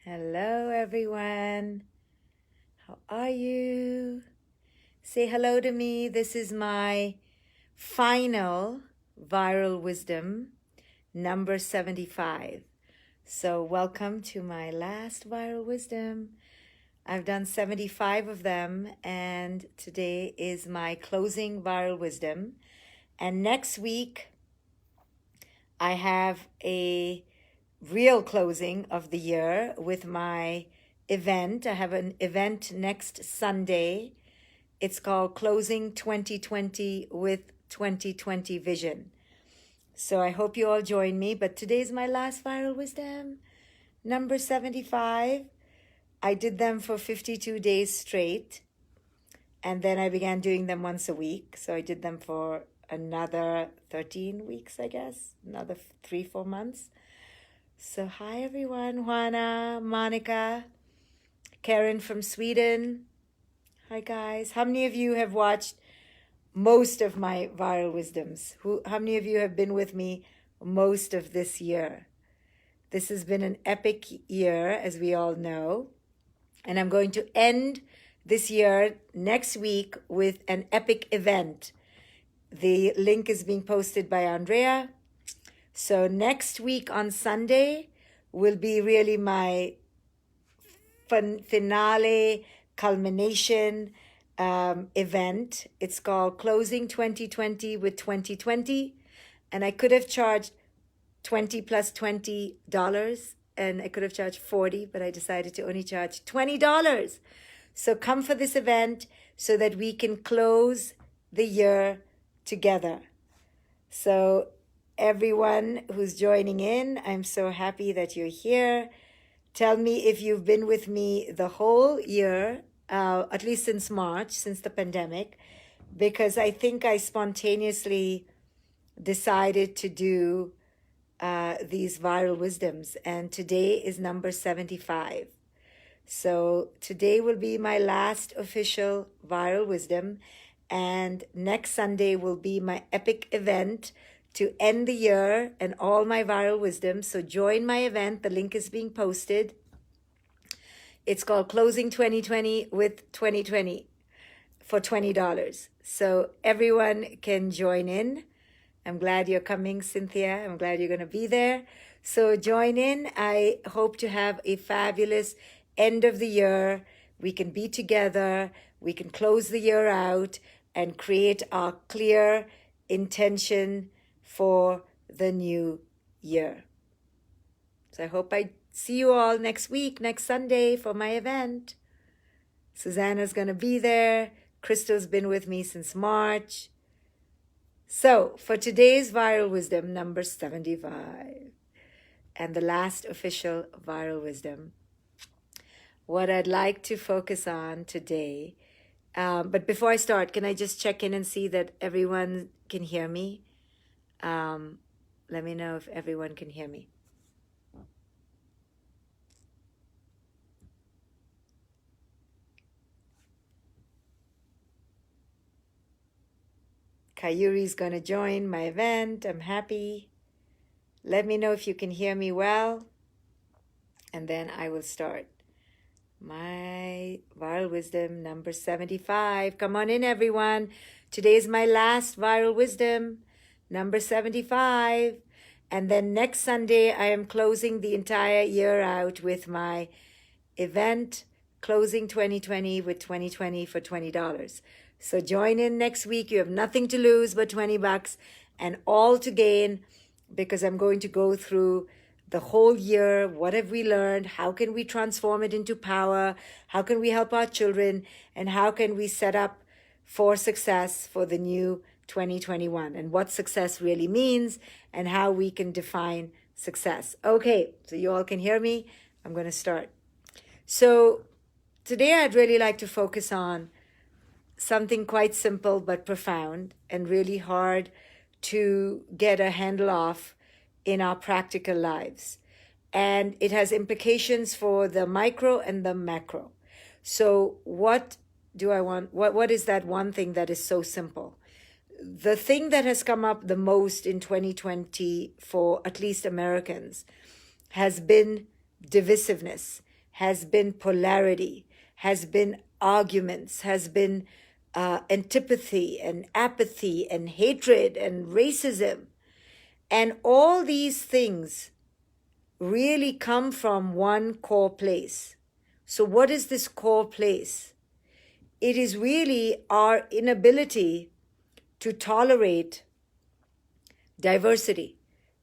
Hello, everyone. How are you? Say hello to me. This is my final viral wisdom, number 75. So, welcome to my last viral wisdom. I've done 75 of them, and today is my closing viral wisdom. And next week, I have a real closing of the year with my event. I have an event next Sunday. It's called Closing 2020 with 2020 Vision. So I hope you all join me. But today's my last viral wisdom, number 75. I did them for 52 days straight. And then I began doing them once a week. So I did them for another 13 weeks, I guess, another 3-4 months. So hi everyone, Juana, Monica, Karen from Sweden. Hi guys. How many of you have watched most of my viral wisdoms? How many of you have been with me most of this year? This has been an epic year, as we all know. And I'm going to end this year next week with an epic event. The link is being posted by Andrea. So next week on Sunday will be really my finale culmination event. It's called Closing 2020 with 2020. And I could have charged $20 plus $20, and I could have charged $40, but I decided to only charge $20. So come for this event so that we can close the year together. So everyone who's joining in, I'm so happy that you're here. Tell me if you've been with me the whole year, at least since March, since the pandemic, because I think I spontaneously decided to do these viral wisdoms, and today is number 75. So today will be my last official viral wisdom, and next Sunday will be my epic event to end the year and all my viral wisdom. So join my event. The link is being posted. It's called Closing 2020 with 2020 for $20. So everyone can join in. I'm glad you're coming, Cynthia. I'm glad you're going to be there. So join in. I hope to have a fabulous end of the year. We can be together. We can close the year out and create our clear intention for the new year. So I hope I see you all next week, next Sunday for my event. Susanna's going to be there. Crystal's been with me since March. So for today's viral wisdom, number 75, and the last official viral wisdom, what I'd like to focus on today, but before I start, can I just check in and see that everyone can hear me? Let me know if everyone can hear me. Kayuri's going to join my event. I'm happy. Let me know if you can hear me well, and then I will start. My viral wisdom number 75. Come on in, everyone. Today's my last viral wisdom, number 75. And then next Sunday, I am closing the entire year out with my event, Closing 2020 with 2020 for $20. So join in next week. You have nothing to lose but $20 and all to gain, because I'm going to go through the whole year. What have we learned? How can we transform it into power? How can we help our children? And how can we set up for success for the new 2021, and what success really means and how we can define success. Okay, so you all can hear me. I'm going to start. So today I'd really like to focus on something quite simple but profound and really hard to get a handle off in our practical lives. And it has implications for the micro and the macro. So what do I want? What is that one thing that is so simple? The thing that has come up the most in 2020 for at least Americans has been divisiveness, has been polarity, has been arguments, has been antipathy and apathy and hatred and racism. And all these things really come from one core place. So what is this core place? It is really our inability to tolerate diversity.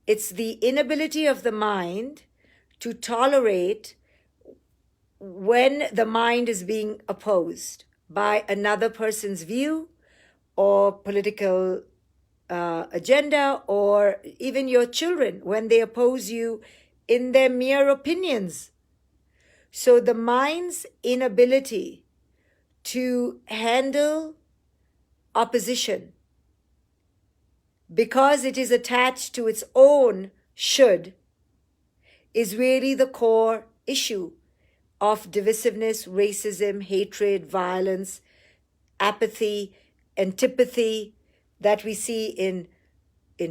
It's the inability of the mind to tolerate when the mind is being opposed by another person's view or political agenda, or even your children when they oppose you in their mere opinions. So the mind's inability to handle opposition, because it is attached to its own should, is really the core issue of divisiveness, racism, hatred, violence, apathy, antipathy that we see in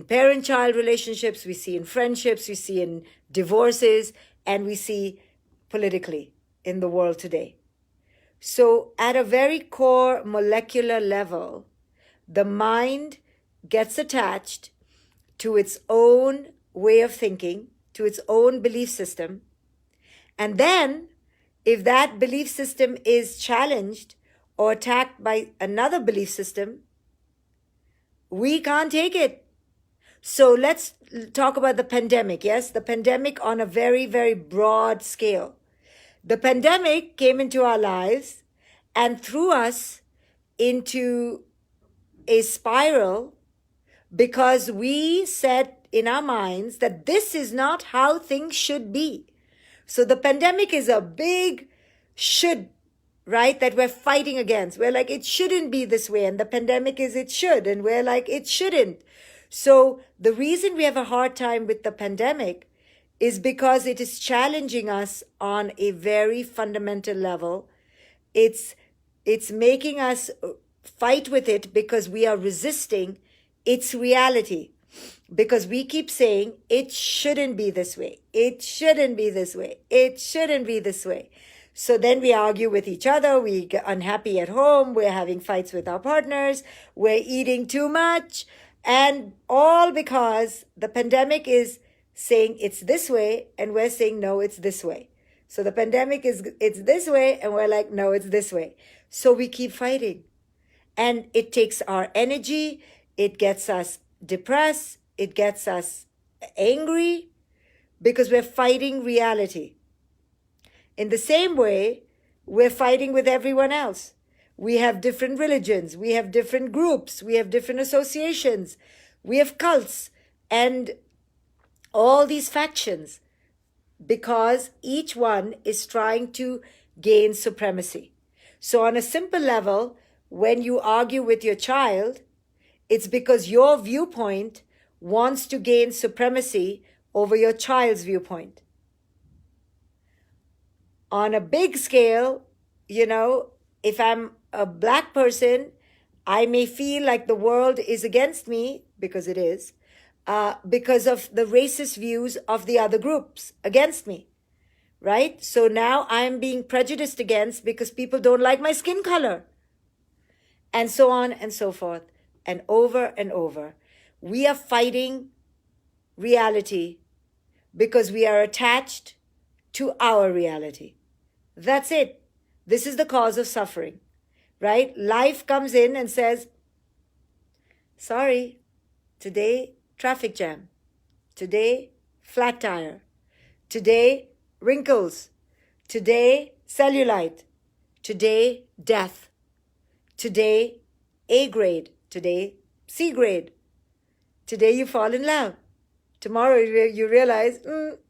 parent-child relationships, we see in friendships, we see in divorces, and we see politically in the world today. So at a very core molecular level, the mind gets attached to its own way of thinking, to its own belief system. And then if that belief system is challenged or attacked by another belief system, we can't take it. So let's talk about the pandemic. Yes, the pandemic on a very, very broad scale. The pandemic came into our lives and threw us into a spiral because we said in our minds that this is not how things should be. So the pandemic is a big should, right, that we're fighting against. We're like, it shouldn't be this way. And the pandemic is it should. And we're like, it shouldn't. So the reason we have a hard time with the pandemic is because it is challenging us on a very fundamental level. It's making us fight with it because we are resisting its reality. Because we keep saying, it shouldn't be this way. It shouldn't be this way. It shouldn't be this way. So then we argue with each other. We get unhappy at home. We're having fights with our partners. We're eating too much. And all because the pandemic is saying it's this way, and we're saying, no, it's this way. So the pandemic is, it's this way, and we're like, no, it's this way. So we keep fighting. And it takes our energy. It gets us depressed. It gets us angry because we're fighting reality. In the same way, we're fighting with everyone else. We have different religions. We have different groups. We have different associations. We have cults and all these factions because each one is trying to gain supremacy. So on a simple level, when you argue with your child, it's because your viewpoint wants to gain supremacy over your child's viewpoint. On a big scale, if I'm a black person, I may feel like the world is against me, because it is, because of the racist views of the other groups against me, right? So now I'm being prejudiced against because people don't like my skin color, and so on and so forth, and over. We are fighting reality because we are attached to our reality. That's it. This is the cause of suffering, right? Life comes in and says, sorry, today traffic jam, today flat tire, today wrinkles, today cellulite, today death, today A grade, today C grade, today you fall in love, tomorrow you realize,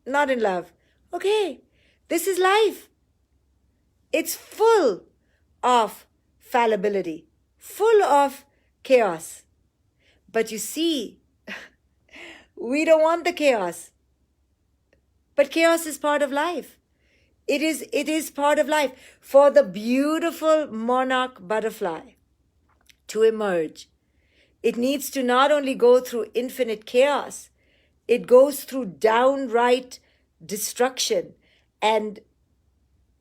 not in love. Okay, this is life. It's full of fallibility, full of chaos. But you see, we don't want the chaos. But chaos is part of life. It is part of life. For the beautiful monarch butterfly to emerge, it needs to not only go through infinite chaos, it goes through downright destruction and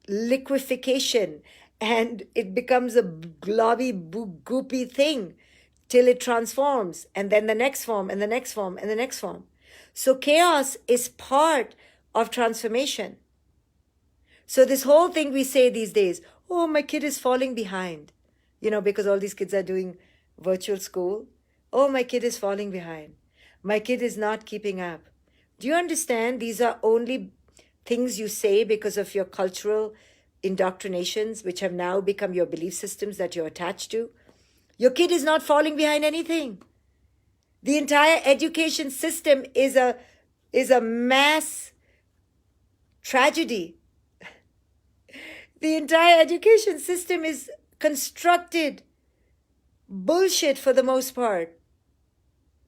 liquefaction, and it becomes a globby, goopy thing till it transforms, and then the next form, and the next form, and the next form. So chaos is part of transformation. So this whole thing we say these days, oh, my kid is falling behind, because all these kids are doing virtual school. Oh, my kid is falling behind. My kid is not keeping up. Do you understand? These are only things you say because of your cultural indoctrinations, which have now become your belief systems that you're attached to. Your kid is not falling behind anything. The entire education system is a mass tragedy. The entire education system is constructed bullshit for the most part.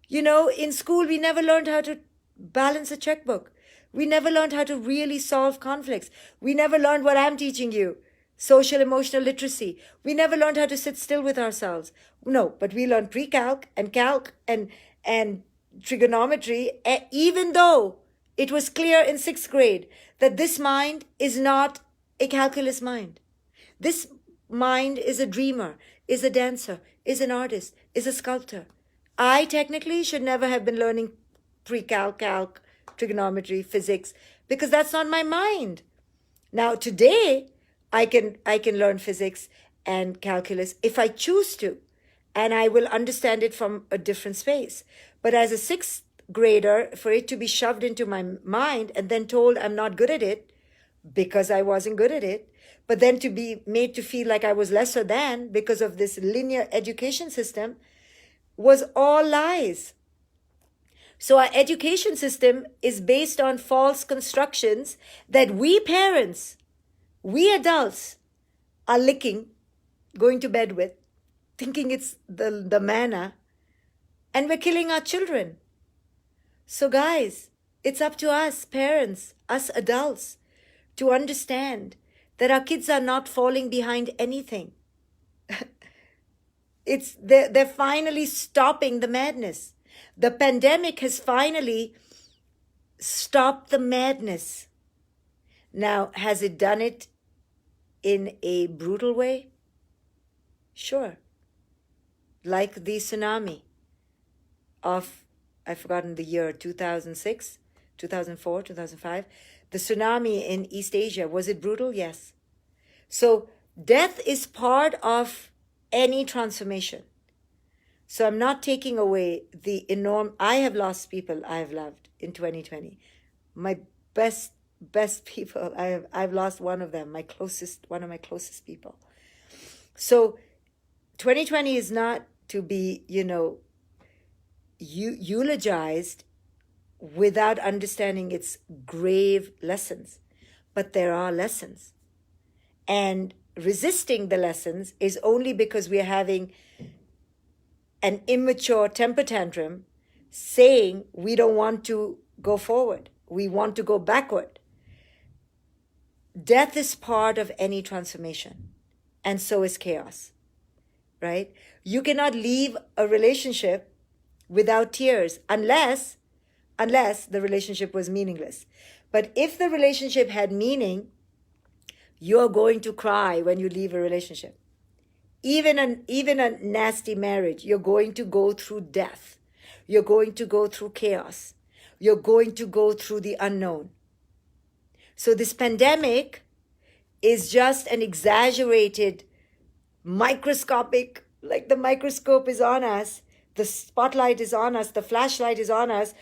In school, we never learned how to balance a checkbook. We never learned how to really solve conflicts. We never learned what I'm teaching you, social emotional literacy. We never learned how to sit still with ourselves. No, but we learned pre-calc and calc and trigonometry, even though it was clear in 6th grade that this mind is not a calculus mind. This mind is a dreamer, is a dancer, is an artist, is a sculptor. I technically should never have been learning pre-calc, calc, trigonometry, physics, because that's not my mind. Now today, I can learn physics and calculus if I choose to, and I will understand it from a different space. But as a 6th grader, for it to be shoved into my mind and then told I'm not good at it because I wasn't good at it, but then to be made to feel like I was lesser than because of this linear education system was all lies. So our education system is based on false constructions that we parents, we adults are licking, going to bed with, thinking it's the manna, and we're killing our children. So guys, it's up to us parents, us adults, to understand that our kids are not falling behind anything. They're finally stopping the madness. The pandemic has finally stopped the madness. Now, has it done it in a brutal way? Sure. Like the tsunami of, I've forgotten the year, 2006, 2004, 2005. The tsunami in East Asia, was it brutal? Yes. So death is part of any transformation. So I'm not taking away the I have lost people I have loved in 2020. My best people, I've lost one of them, one of my closest people. So 2020 is not to be, eulogized without understanding its grave lessons. But there are lessons. And resisting the lessons is only because we are having an immature temper tantrum saying we don't want to go forward. We want to go backward. Death is part of any transformation, and so is chaos, right? You cannot leave a relationship without tears unless the relationship was meaningless. But if the relationship had meaning, you're going to cry when you leave a relationship. Even a nasty marriage, you're going to go through death. You're going to go through chaos. You're going to go through the unknown. So this pandemic is just an exaggerated, microscopic, like the microscope is on us, the spotlight is on us, the flashlight is on us,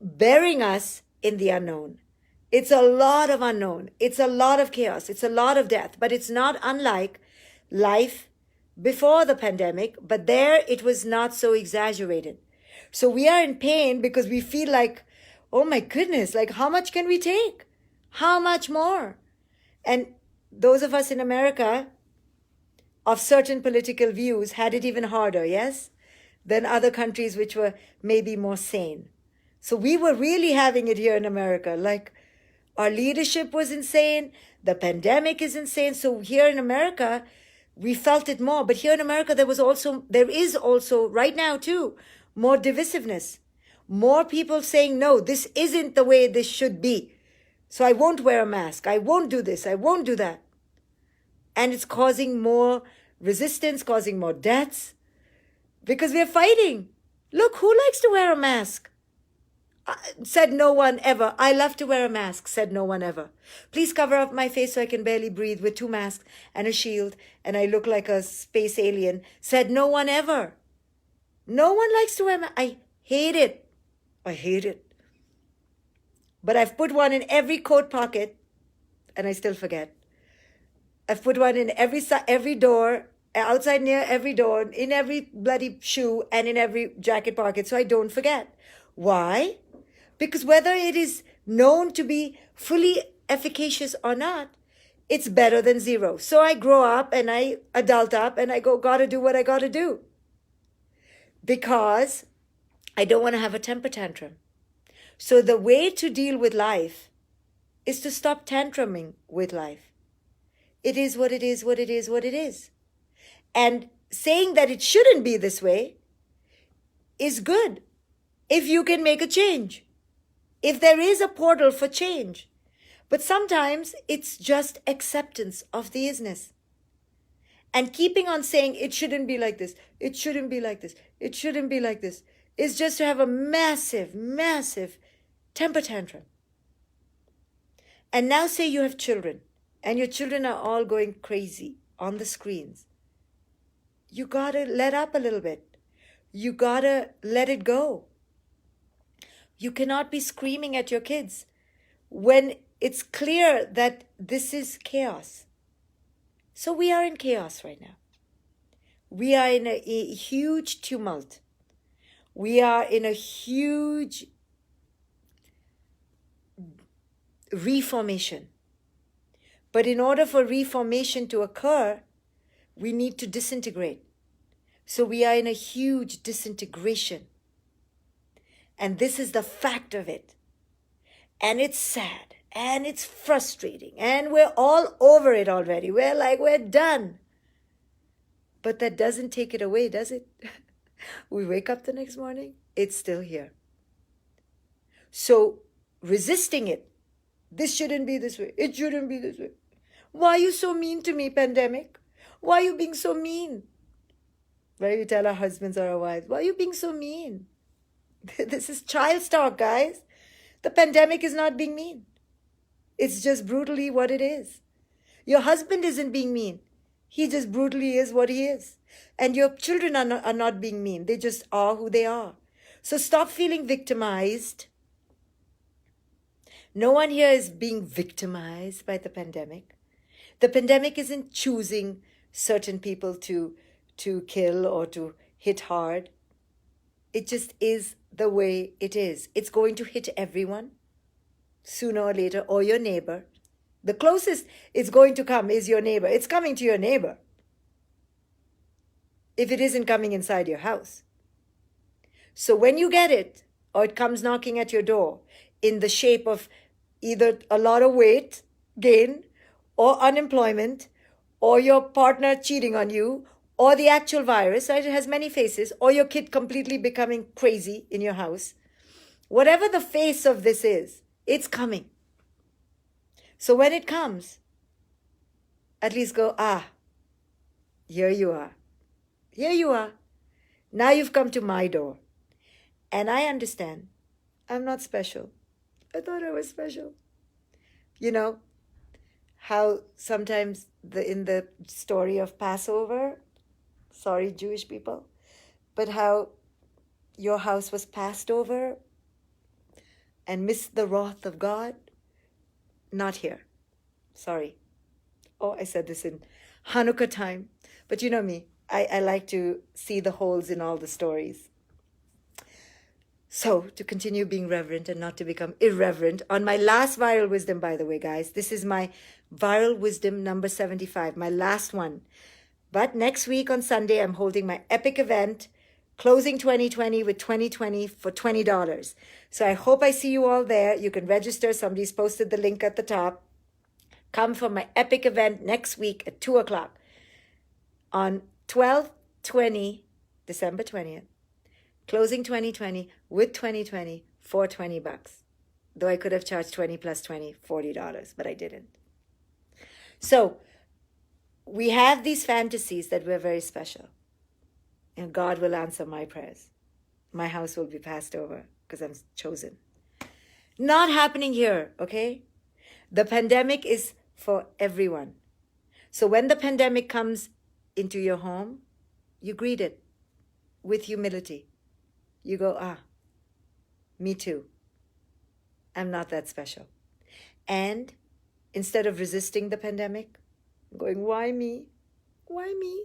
burying us in the unknown. It's a lot of unknown. It's a lot of chaos. It's a lot of death. But it's not unlike life before the pandemic, but there it was not so exaggerated. So we are in pain because we feel like, oh my goodness, like how much can we take? How much more? And those of us in America of certain political views had it even harder, yes, than other countries which were maybe more sane. So we were really having it here in America. Like our leadership was insane. The pandemic is insane. So here in America, we felt it more. But here in America, there is also right now too, more divisiveness. More people saying, no, this isn't the way this should be. So I won't wear a mask. I won't do this. I won't do that. And it's causing more resistance, causing more deaths, because we're fighting. Look, who likes to wear a mask? Said no one ever. I love to wear a mask, said no one ever. Please cover up my face so I can barely breathe with 2 masks and a shield and I look like a space alien, said no one ever. No one likes to wear a mask. I hate it. I hate it. But I've put one in every coat pocket and I still forget. I've put one in every door, outside near every door, in every bloody shoe, and in every jacket pocket, so I don't forget. Why? Because whether it is known to be fully efficacious or not, it's better than zero. So I grow up and I adult up and I go, gotta do what I gotta do. Because I don't want to have a temper tantrum. So the way to deal with life is to stop tantruming with life. It is what it is, what it is, what it is. And saying that it shouldn't be this way is good if you can make a change, if there is a portal for change. But sometimes it's just acceptance of the isness. And keeping on saying it shouldn't be like this, it shouldn't be like this, it shouldn't be like this, is just to have a massive, massive temper tantrum. And now say you have children, and your children are all going crazy on the screens. You gotta let up a little bit. You gotta let it go. You cannot be screaming at your kids when it's clear that this is chaos. So we are in chaos right now. We are in a huge tumult. We are in a huge reformation. But in order for reformation to occur, we need to disintegrate. So we are in a huge disintegration. And this is the fact of it. And it's sad. And it's frustrating. And we're all over it already. We're like, we're done. But that doesn't take it away, does it? We wake up the next morning, it's still here. So resisting it, this shouldn't be this way. It shouldn't be this way. Why are you so mean to me, pandemic? Why are you being so mean? Where you tell our husbands or our wives, why are you being so mean? This is child's talk, guys. The pandemic is not being mean. It's just brutally what it is. Your husband isn't being mean. He just brutally is what he is. And your children are not being mean. They just are who they are. So stop feeling victimized. No one here is being victimized by the pandemic. The pandemic isn't choosing certain people to kill or to hit hard. It just is the way it is. It's going to hit everyone sooner or later, or your neighbor. The closest it's going to come is your neighbor. It's coming to your neighbor if it isn't coming inside your house. So when you get it, or it comes knocking at your door in the shape of either a lot of weight gain, or unemployment, or your partner cheating on you, or the actual virus, right? It has many faces, or your kid completely becoming crazy in your house. Whatever the face of this is, it's coming. So when it comes, at least go, here you are. Here you are. Now you've come to my door. And I understand. I'm not special. I thought I was special. You know, how sometimes in the story of Passover, sorry, Jewish people, but how your house was passed over and missed the wrath of God. Not here. Sorry. Oh, I said this in Hanukkah time. But you know me, I like to see the holes in all the stories. So, to continue being reverent and not to become irreverent, on my last viral wisdom, by the way, guys, this is my viral wisdom number 75, my last one. But next week on Sunday, I'm holding my epic event, Closing 2020 with 2020 for $20. So I hope I see you all there. You can register. Somebody's posted the link at the top. Come for my epic event next week at 2 o'clock on 12/20, December 20th. Closing 2020 with 2020 for $20. though I could have charged 20 plus 20, $40, but I didn't. So we have these fantasies that we're very special, and God will answer my prayers. My house will be passed over because I'm chosen. Not happening here, okay? The pandemic is for everyone. So when the pandemic comes into your home, you greet it with humility. You go, me too. I'm not that special. And instead of resisting the pandemic, going, why me? Why me?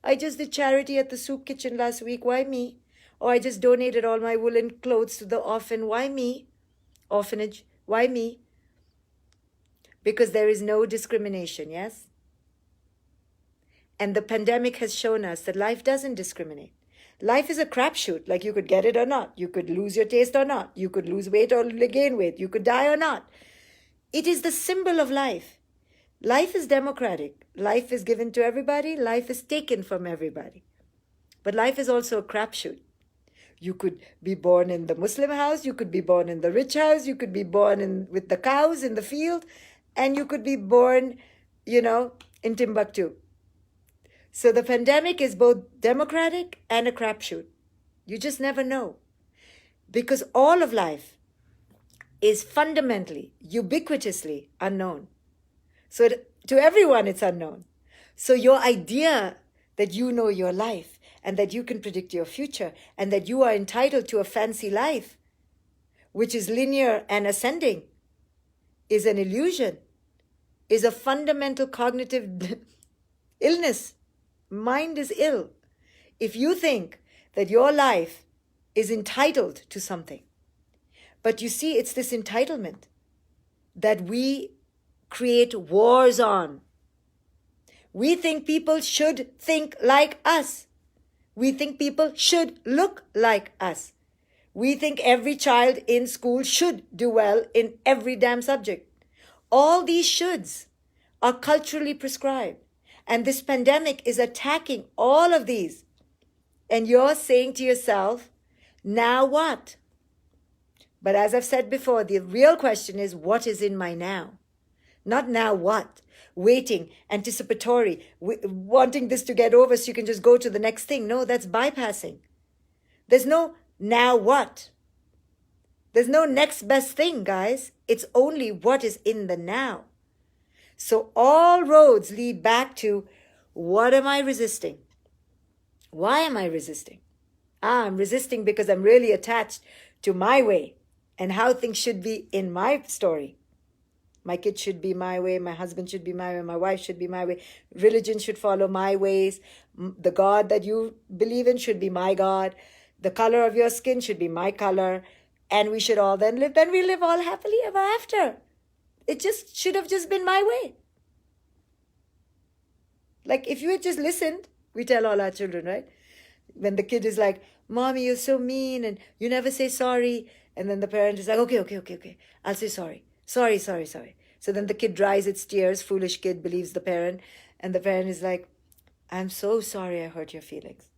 I just did charity at the soup kitchen last week. Why me? Or I just donated all my woolen clothes to the orphan. Why me? Orphanage. Why me? Because there is no discrimination, yes? And the pandemic has shown us that life doesn't discriminate. Life is a crapshoot. Like, you could get it or not. You could lose your taste or not. You could lose weight or gain weight. You could die or not. It is the symbol of life. Life is democratic. Life is given to everybody. Life is taken from everybody. But life is also a crapshoot. You could be born in the Muslim house. You could be born in the rich house. You could be born with the cows in the field. And you could be born, in Timbuktu. So the pandemic is both democratic and a crapshoot. You just never know. Because all of life is fundamentally, ubiquitously unknown. So to everyone, it's unknown. So your idea that you know your life and that you can predict your future and that you are entitled to a fancy life, which is linear and ascending, is an illusion, is a fundamental cognitive illness. Mind is ill. If you think that your life is entitled to something, but you see, it's this entitlement that we create wars on. We think people should think like us. We think people should look like us. We think every child in school should do well in every damn subject. All these shoulds are culturally prescribed. And this pandemic is attacking all of these. And you're saying to yourself, now what? But as I've said before, the real question is, what is in my now? Not now what? Waiting, anticipatory, wanting this to get over so you can just go to the next thing. No, that's bypassing. There's no now what? There's no next best thing, guys. It's only what is in the now. So all roads lead back to, what am I resisting? Why am I resisting? I'm resisting because I'm really attached to my way and how things should be in my story. My kids should be my way. My husband should be my way. My wife should be my way. Religion should follow my ways. The God that you believe in should be my God. The color of your skin should be my color. And we should all then we live all happily ever after. It just should have just been my way. Like, if you had just listened, we tell all our children, right? When the kid is like, Mommy, you're so mean and you never say sorry. And then the parent is like, okay. I'll say sorry. Sorry. So then the kid dries its tears. Foolish kid believes the parent. And the parent is like, I'm so sorry I hurt your feelings.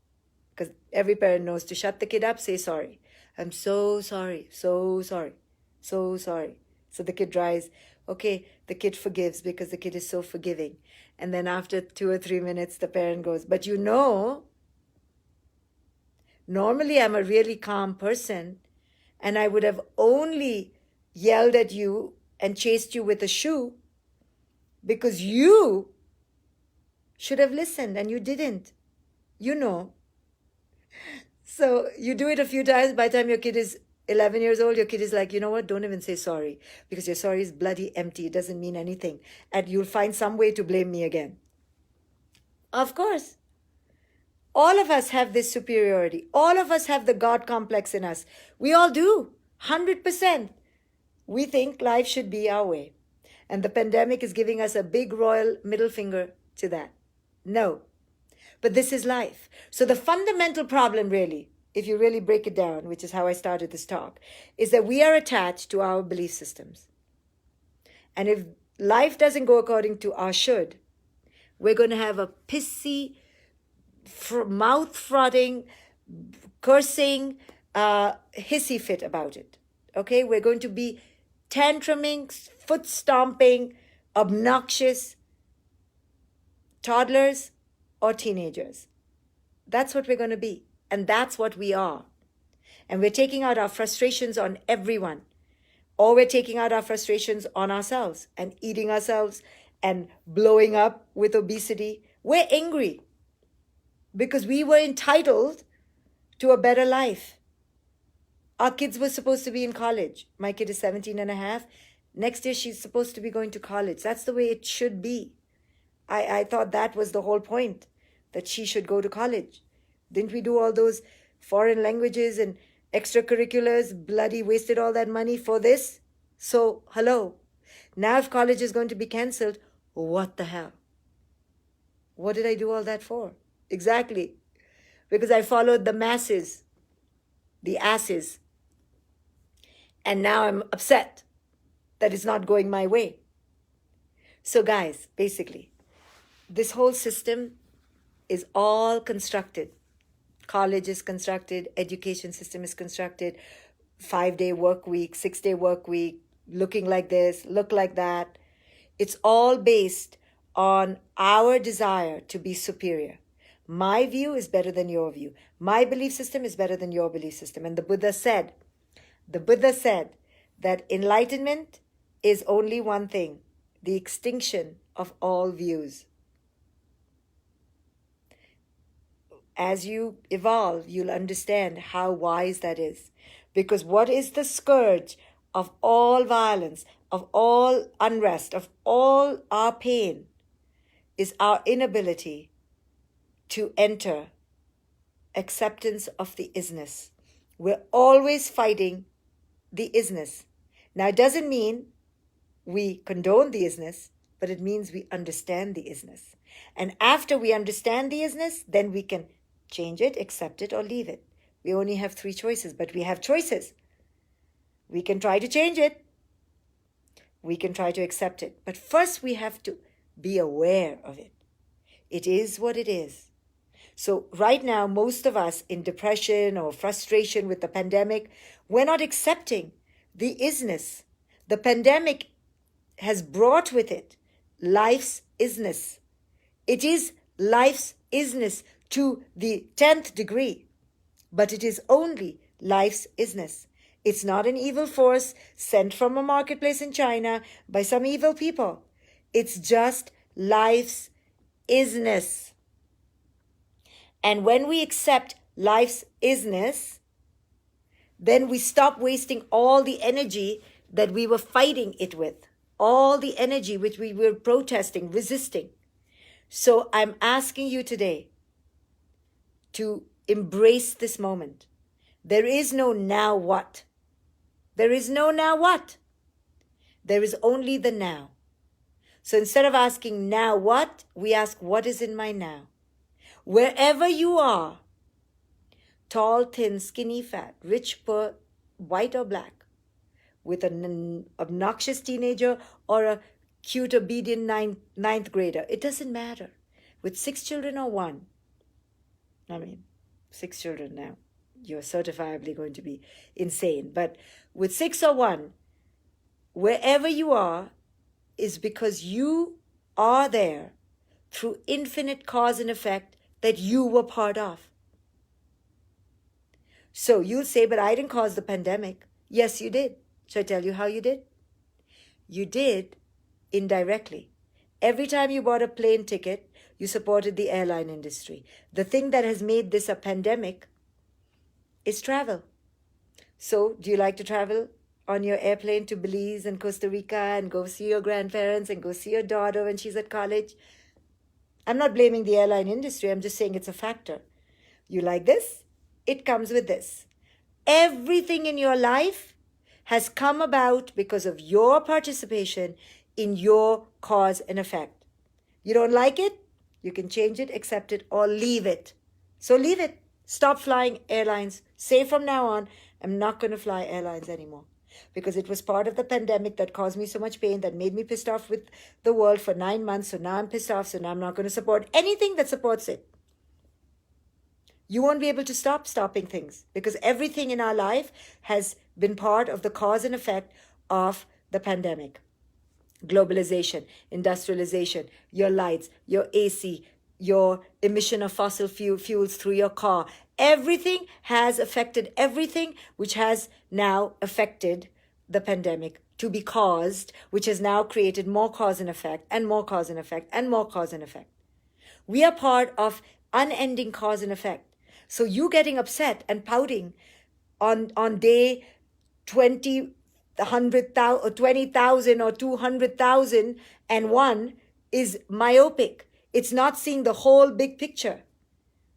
Because every parent knows to shut the kid up, say sorry. I'm so sorry. So sorry. So the kid dries. Okay, the kid forgives because the kid is so forgiving. And then after 2 or 3 minutes, the parent goes, but normally I'm a really calm person and I would have only yelled at you and chased you with a shoe because you should have listened and you didn't. So you do it a few times. By the time your kid is 11 years old, your kid is like, you know what, don't even say sorry because your sorry is bloody empty. It doesn't mean anything. And you'll find some way to blame me again. Of course. All of us have this superiority. All of us have the God complex in us. We all do. 100%. We think life should be our way. And the pandemic is giving us a big royal middle finger to that. No. But this is life. So the fundamental problem really, if you really break it down, which is how I started this talk, is that we are attached to our belief systems. And if life doesn't go according to our should, we're going to have a pissy, mouth-frothing, cursing, hissy fit about it. Okay? We're going to be tantruming, foot stomping, obnoxious toddlers or teenagers. That's what we're going to be. And that's what we are. And we're taking out our frustrations on everyone. Or we're taking out our frustrations on ourselves and eating ourselves and blowing up with obesity. We're angry because we were entitled to a better life. Our kids were supposed to be in college. My kid is 17 and a half. Next year, she's supposed to be going to college. That's the way it should be. I thought that was the whole point, that she should go to college. Didn't we do all those foreign languages and extracurriculars, bloody wasted all that money for this? So, hello. Now if college is going to be cancelled, what the hell? What did I do all that for? Exactly. Because I followed the masses, the asses. And now I'm upset that it's not going my way. So guys, basically, this whole system is all constructed. College is constructed, education system is constructed, 5-day work week, 6-day work week, looking like this, look like that. It's all based on our desire to be superior. My view is better than your view. My belief system is better than your belief system. And the Buddha said that enlightenment is only one thing, the extinction of all views. As you evolve, you'll understand how wise that is. Because what is the scourge of all violence, of all unrest, of all our pain, is our inability to enter acceptance of the isness. We're always fighting the isness. Now, it doesn't mean we condone the isness, but it means we understand the isness. And after we understand the isness, then we can change it, accept it, or leave it. We only have 3 choices, but we have choices. We can try to change it. We can try to accept it. But first we have to be aware of it. It is what it is. So right now, most of us in depression or frustration with the pandemic, we're not accepting the isness. The pandemic has brought with it life's isness. It is life's isness to the 10th degree, but it is only life's isness. It's not an evil force sent from a marketplace in China by some evil people. It's just life's isness. And when we accept life's isness, then we stop wasting all the energy that we were fighting it with, all the energy which we were protesting, resisting. So I'm asking you today to embrace this moment. There is no now what. There is no now what. There is only the now. So instead of asking now what, we ask what is in my now. Wherever you are, tall, thin, skinny, fat, rich, poor, white or black, with an obnoxious teenager or a cute, obedient ninth grader, it doesn't matter. With 6 children or 1, 6 children now, you're certifiably going to be insane. But with 6 or 1, wherever you are is because you are there through infinite cause and effect that you were part of. So you'll say, but I didn't cause the pandemic. Yes, you did. Shall I tell you how you did? You did indirectly. Every time you bought a plane ticket, you supported the airline industry. The thing that has made this a pandemic is travel. So do you like to travel on your airplane to Belize and Costa Rica and go see your grandparents and go see your daughter when she's at college? I'm not blaming the airline industry. I'm just saying it's a factor. You like this? It comes with this. Everything in your life has come about because of your participation in your cause and effect. You don't like it? You can change it, accept it, or leave it. So leave it. Stop flying airlines. Say from now on, I'm not going to fly airlines anymore. Because it was part of the pandemic that caused me so much pain, that made me pissed off with the world for 9 months. So now I'm pissed off. So now I'm not going to support anything that supports it. You won't be able to stop stopping things, because everything in our life has been part of the cause and effect of The pandemic, globalization, industrialization, your lights, your AC, your emission of fossil fuels through your car. Everything has affected everything, which has now affected the pandemic to be caused, which has now created more cause and effect and more cause and effect and more cause and effect. We are part of unending cause and effect. So you getting upset and pouting on day 20, 100,000 or 20,000 or 200,001 is myopic. It's not seeing the whole big picture.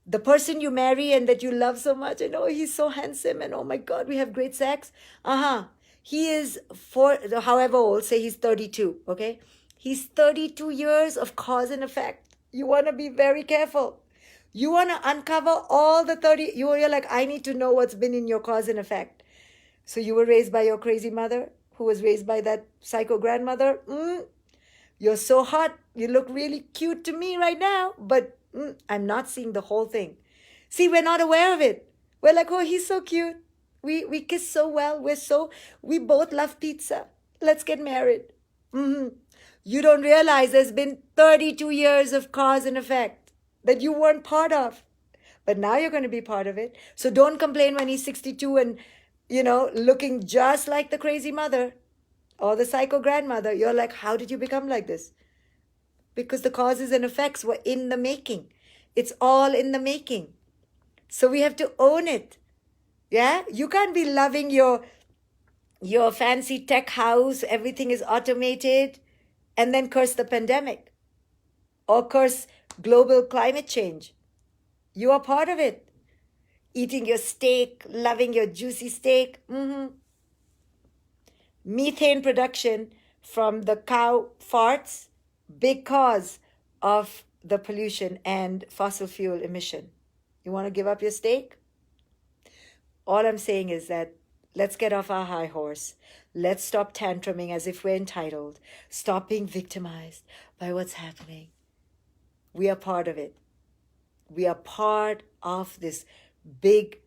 The person you marry and that you love so much, and oh, he's so handsome, and oh my God, we have great sex. He is however old, say he's 32, okay? He's 32 years of cause and effect. You want to be very careful. You want to uncover all the 30, you're like, I need to know what's been in your cause and effect. So you were raised by your crazy mother, who was raised by that psycho grandmother. You're so hot. You look really cute to me right now, but I'm not seeing the whole thing. See, we're not aware of it. We're like, oh, he's so cute. We kiss so well. We both love pizza. Let's get married. You don't realize there's been 32 years of cause and effect that you weren't part of. But now you're going to be part of it. So don't complain when he's 62 and, looking just like the crazy mother or the psycho grandmother. You're like, how did you become like this? Because the causes and effects were in the making. It's all in the making. So we have to own it. Yeah? You can't be loving your fancy tech house, everything is automated, and then curse the pandemic or curse global climate change. You are part of it. Eating your steak, loving your juicy steak. Methane production from the cow farts, big cause of the pollution and fossil fuel emission. You want to give up your steak? All I'm saying is that let's get off our high horse. Let's stop tantruming as if we're entitled. Stop being victimized by what's happening. We are part of it. We are part of this big,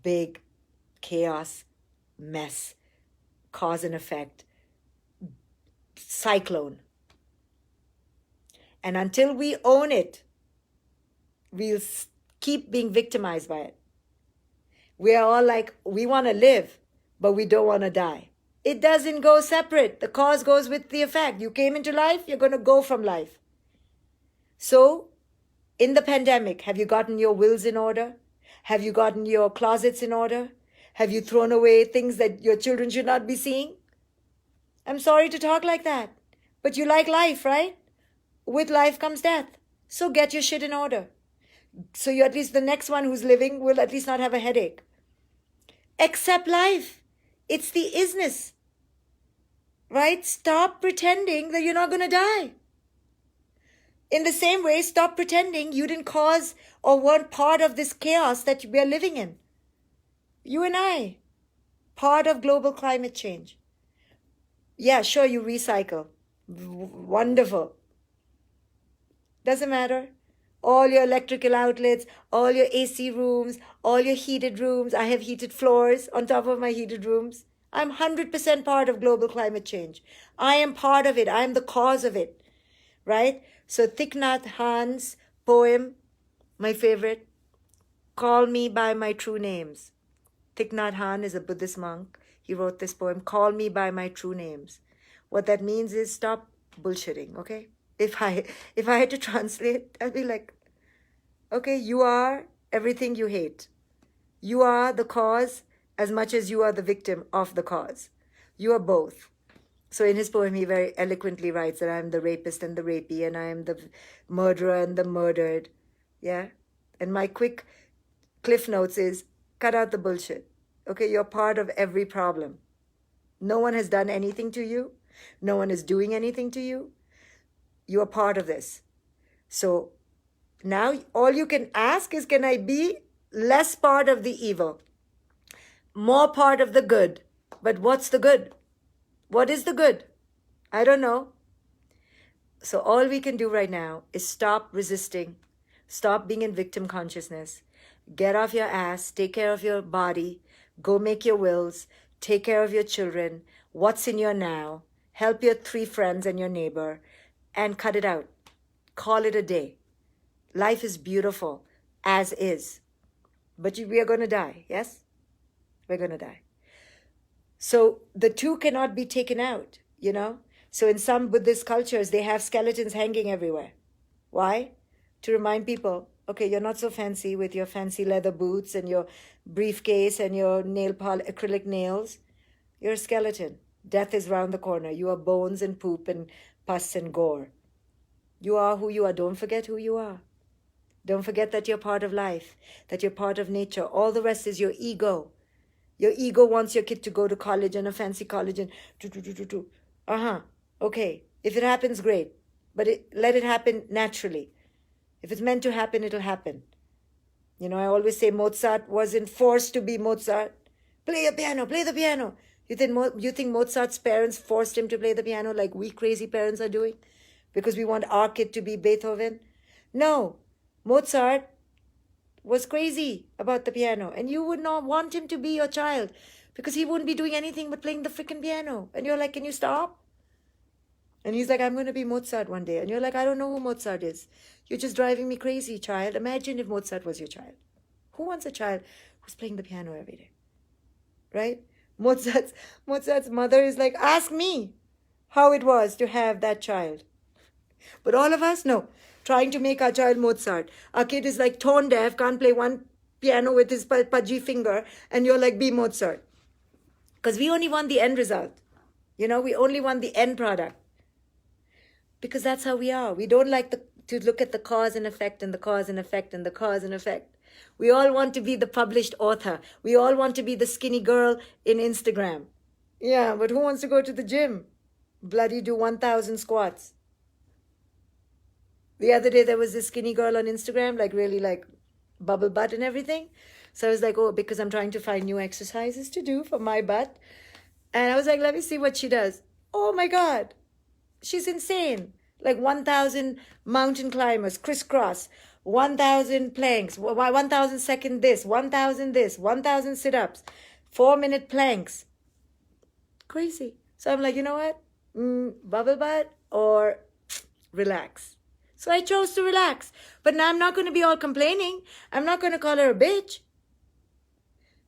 big chaos, mess, cause and effect, cyclone. And until we own it, we'll keep being victimized by it. We are all like, we want to live, but we don't want to die. It doesn't go separate. The cause goes with the effect. You came into life, you're going to go from life. So, in the pandemic, have you gotten your wills in order? Have you gotten your closets in order? Have you thrown away things that your children should not be seeing? I'm sorry to talk like that, but you like life, right? With life comes death. So get your shit in order. So you at least the next one who's living will at least not have a headache. Accept life. It's the isness. Right? Stop pretending that you're not going to die. In the same way, stop pretending you didn't cause or weren't part of this chaos that we are living in. You and I, part of global climate change. Yeah, sure, you recycle. Wonderful. Doesn't matter. All your electrical outlets, all your AC rooms, all your heated rooms. I have heated floors on top of my heated rooms. I'm 100% part of global climate change. I am part of it. I am the cause of it. Right? So Thich Nhat Hanh's poem, my favorite, Call Me by My True Names. Thich Nhat Hanh is a Buddhist monk. He wrote this poem, Call Me by My True Names. What that means is stop bullshitting, okay? If I had to translate, I'd be like, okay, you are everything you hate. You are the cause as much as you are the victim of the cause. You are both. So in his poem, he very eloquently writes that I am the rapist and the rapee, and I am the murderer and the murdered. Yeah? And my quick cliff notes is, cut out the bullshit. Okay, you're part of every problem. No one has done anything to you. No one is doing anything to you. You are part of this. So now all you can ask is, can I be less part of the evil? More part of the good. But what's the good? What is the good? I don't know. So all we can do right now is stop resisting. Stop being in victim consciousness. Get off your ass. Take care of your body. Go make your wills. Take care of your children. what's in your now, help your 3 friends and your neighbor, and cut it out. Call it a day. Life is beautiful as is. But we are going to die, yes? We're going to die. So the two cannot be taken out, you know? So in some Buddhist cultures, they have skeletons hanging everywhere. Why? To remind people, okay, you're not so fancy with your fancy leather boots and your briefcase and your acrylic nails. You're a skeleton. Death is round the corner. You are bones and poop and pus and gore. You are who you are. Don't forget who you are. Don't forget that you're part of life, that you're part of nature. All the rest is your ego. Your ego wants your kid to go to college and a fancy college and okay. If it happens, great. But let it happen naturally. If it's meant to happen, it'll happen. You know, I always say Mozart wasn't forced to be Mozart. Play a piano, play the piano. You think Mozart's parents forced him to play the piano like we crazy parents are doing? Because we want our kid to be Beethoven? No. Mozart was crazy about the piano, and you would not want him to be your child because he wouldn't be doing anything but playing the freaking piano. And you're like, can you stop? And he's like, I'm going to be Mozart one day. And you're like, I don't know who Mozart is. You're just driving me crazy, child. Imagine if Mozart was your child. Who wants a child who's playing the piano every day? Right? Mozart's mother is like, ask me how it was to have that child. But all of us, no. Trying to make our child Mozart. Our kid is like tone deaf, can't play one piano with his pudgy finger, and you're like, be Mozart. Because we only want the end result. You know, we only want the end product. Because that's how we are. We don't like to look at the cause and effect and the cause and effect and the cause and effect. We all want to be the published author. We all want to be the skinny girl in Instagram. Yeah, but who wants to go to the gym? Bloody do 1,000 squats. The other day there was this skinny girl on Instagram, like really like bubble butt and everything. So I was like, oh, because I'm trying to find new exercises to do for my butt. And I was like, let me see what she does. Oh my God. She's insane. Like 1,000 mountain climbers, crisscross, 1,000 planks, 1,000 second this, 1,000 sit-ups, 4-minute planks. Crazy. So I'm like, you know what? Bubble butt or relax. So I chose to relax. But now I'm not going to be all complaining. I'm not going to call her a bitch.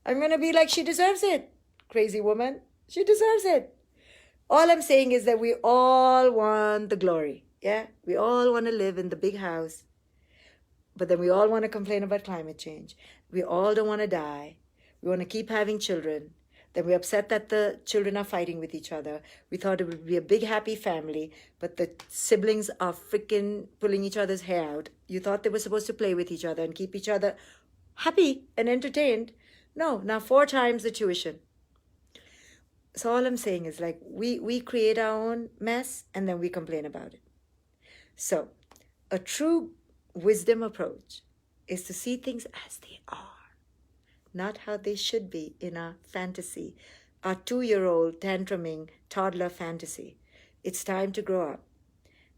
I'm going to be like, she deserves it. Crazy woman. She deserves it. All I'm saying is that we all want the glory. Yeah? We all want to live in the big house. But then we all want to complain about climate change. We all don't want to die. We want to keep having children. Then we're upset that the children are fighting with each other. We thought it would be a big, happy family, but the siblings are freaking pulling each other's hair out. You thought they were supposed to play with each other and keep each other happy and entertained. No, now 4 times the tuition. So all I'm saying is like we create our own mess and then we complain about it. So a true wisdom approach is to see things as they are, not how they should be in our fantasy, our 2-year-old tantruming toddler fantasy. It's time to grow up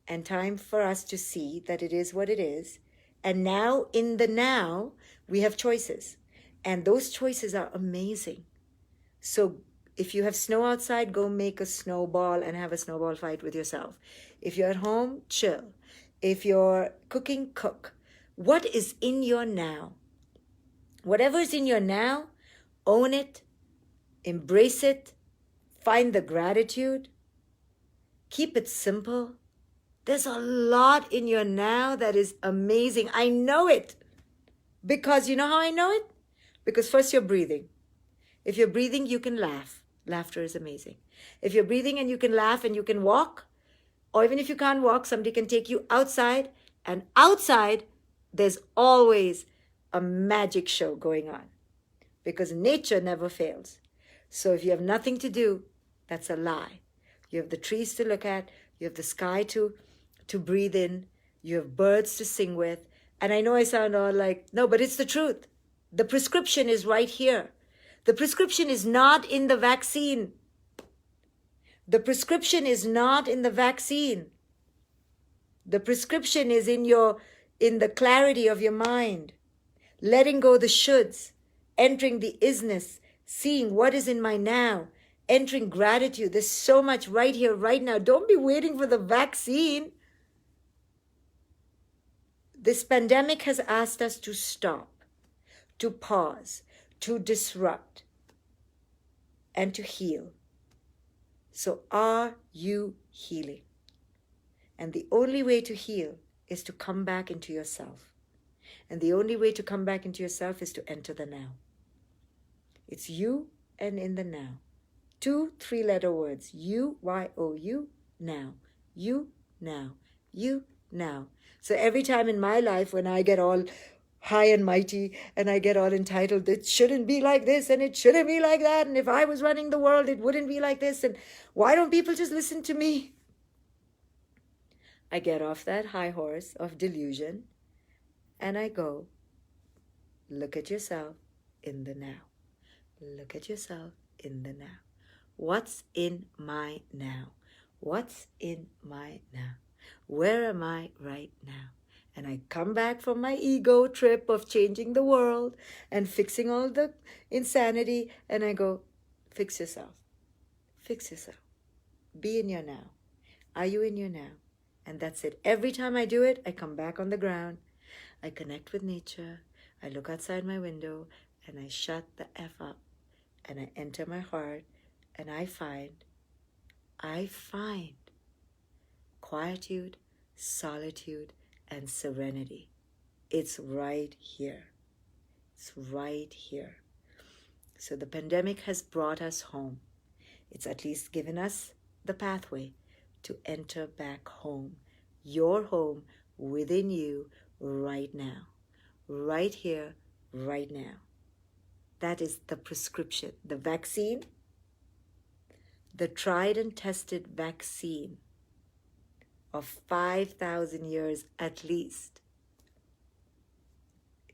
and time for us to see that it is what it is. And now, in the now, we have choices. And those choices are amazing. So if you have snow outside, go make a snowball and have a snowball fight with yourself. If you're at home, chill. If you're cooking, cook. What is in your now? Whatever is in your now, own it, embrace it, find the gratitude, keep it simple. There's a lot in your now that is amazing. I know it. Because you know how I know it? Because first you're breathing. If you're breathing, you can laugh. Laughter is amazing. If you're breathing and you can laugh and you can walk, or even if you can't walk, somebody can take you outside, and outside, there's always a magic show going on because nature never fails. So if you have nothing to do, that's a lie. You have the trees to look at, you have the sky to breathe in, you have birds to sing with. And I know I sound all like, no, but it's the truth. The prescription is right here. The prescription is not in the vaccine. The prescription is not in the vaccine. The prescription is in the clarity of your mind. Letting go the shoulds, entering the isness, seeing what is in my now, entering gratitude. There's so much right here, right now. Don't be waiting for the vaccine. This pandemic has asked us to stop, to pause, to disrupt, and to heal. So are you healing? And the only way to heal is to come back into yourself. And the only way to come back into yourself is to enter the now. It's you and in the now. 2 3-letter words. You, now. You, now. You, now. So every time in my life when I get all high and mighty and I get all entitled, it shouldn't be like this and it shouldn't be like that. And if I was running the world, it wouldn't be like this. And why don't people just listen to me? I get off that high horse of delusion and I go, look at yourself in the now. Look at yourself in the now. What's in my now? What's in my now? Where am I right now? And I come back from my ego trip of changing the world and fixing all the insanity. And I go, fix yourself. Fix yourself. Be in your now. Are you in your now? And that's it. Every time I do it, I come back on the ground. I connect with nature. I look outside my window and I shut the F up. And I enter my heart and I find quietude, solitude, and serenity. It's right here. It's right here. So the pandemic has brought us home. It's at least given us the pathway to enter back home. Your home within you right now. Right here, right now. That is the prescription. The vaccine, the tried and tested vaccine of 5,000 years at least,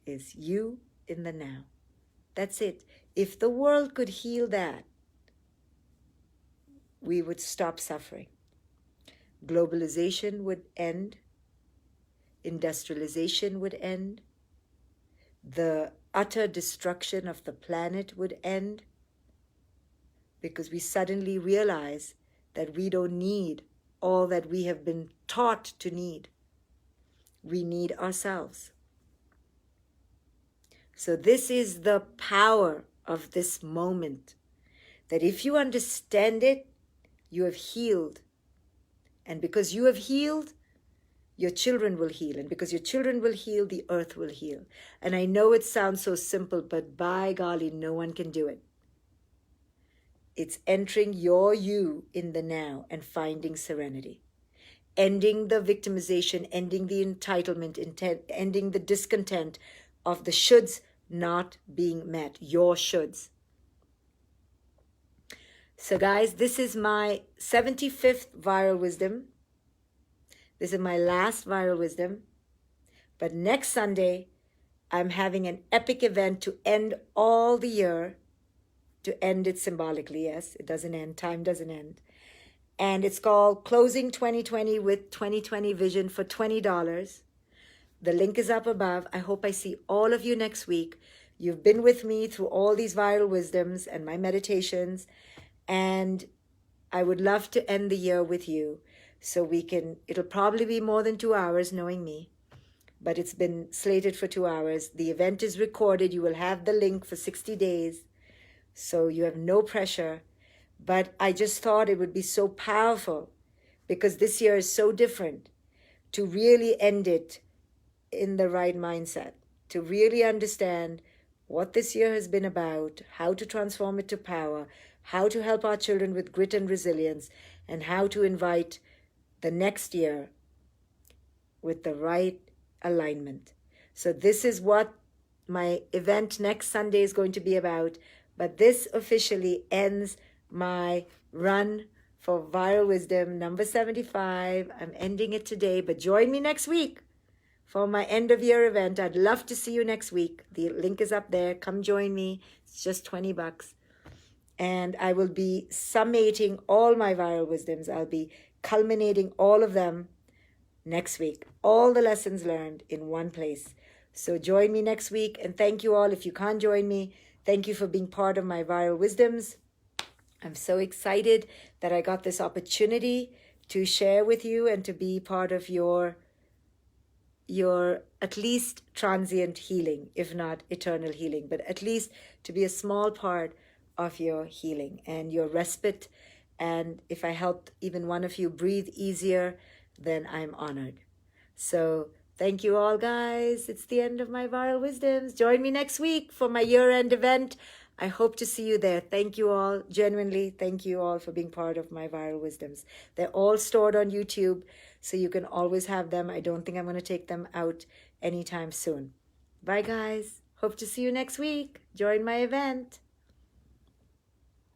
is you in the now. That's it. If the world could heal that, we would stop suffering. Globalization would end. Industrialization would end. The utter destruction of the planet would end, because we suddenly realize that we don't need all that we have been taught to need. We need ourselves. So this is the power of this moment, that if you understand it, you have healed. And because you have healed, your children will heal. And because your children will heal, the earth will heal. And I know it sounds so simple, but by golly, no one can do it. It's entering your you in the now and finding serenity. Ending the victimization, ending the entitlement, ending the discontent of the shoulds not being met, your shoulds. So guys, this is my 75th viral wisdom. This is my last viral wisdom. But next Sunday, I'm having an epic event to end all the year, to end it symbolically. Yes, it doesn't end. Time doesn't end. And it's called Closing 2020 with 2020 Vision for $20. The link is up above. I hope I see all of you next week. You've been with me through all these viral wisdoms and my meditations. And I would love to end the year with you. So it'll probably be more than 2 hours, knowing me. But it's been slated for 2 hours. The event is recorded. You will have the link for 60 days. So you have no pressure. But I just thought it would be so powerful, because this year is so different, to really end it in the right mindset, to really understand what this year has been about, how to transform it to power, how to help our children with grit and resilience, and how to invite the next year with the right alignment. So this is what my event next Sunday is going to be about. But this officially ends my run for Viral Wisdom number 75. I'm ending it today, but join me next week for my end of year event. I'd love to see you next week. The link is up there. Come join me. It's just $20. And I will be summating all my viral wisdoms. I'll be culminating all of them next week. All the lessons learned in one place. So join me next week. And thank you all. If you can't join me, thank you for being part of my viral wisdoms. I'm so excited that I got this opportunity to share with you and to be part of your at least transient healing, if not eternal healing, but at least to be a small part of your healing and your respite. And if I helped even one of you breathe easier, then I'm honored. So thank you all, guys. It's the end of my Viral Wisdoms. Join me next week for my year-end event. I hope to see you there. Thank you all. Genuinely, thank you all for being part of my Viral Wisdoms. They're all stored on YouTube, so you can always have them. I don't think I'm going to take them out anytime soon. Bye, guys. Hope to see you next week. Join my event.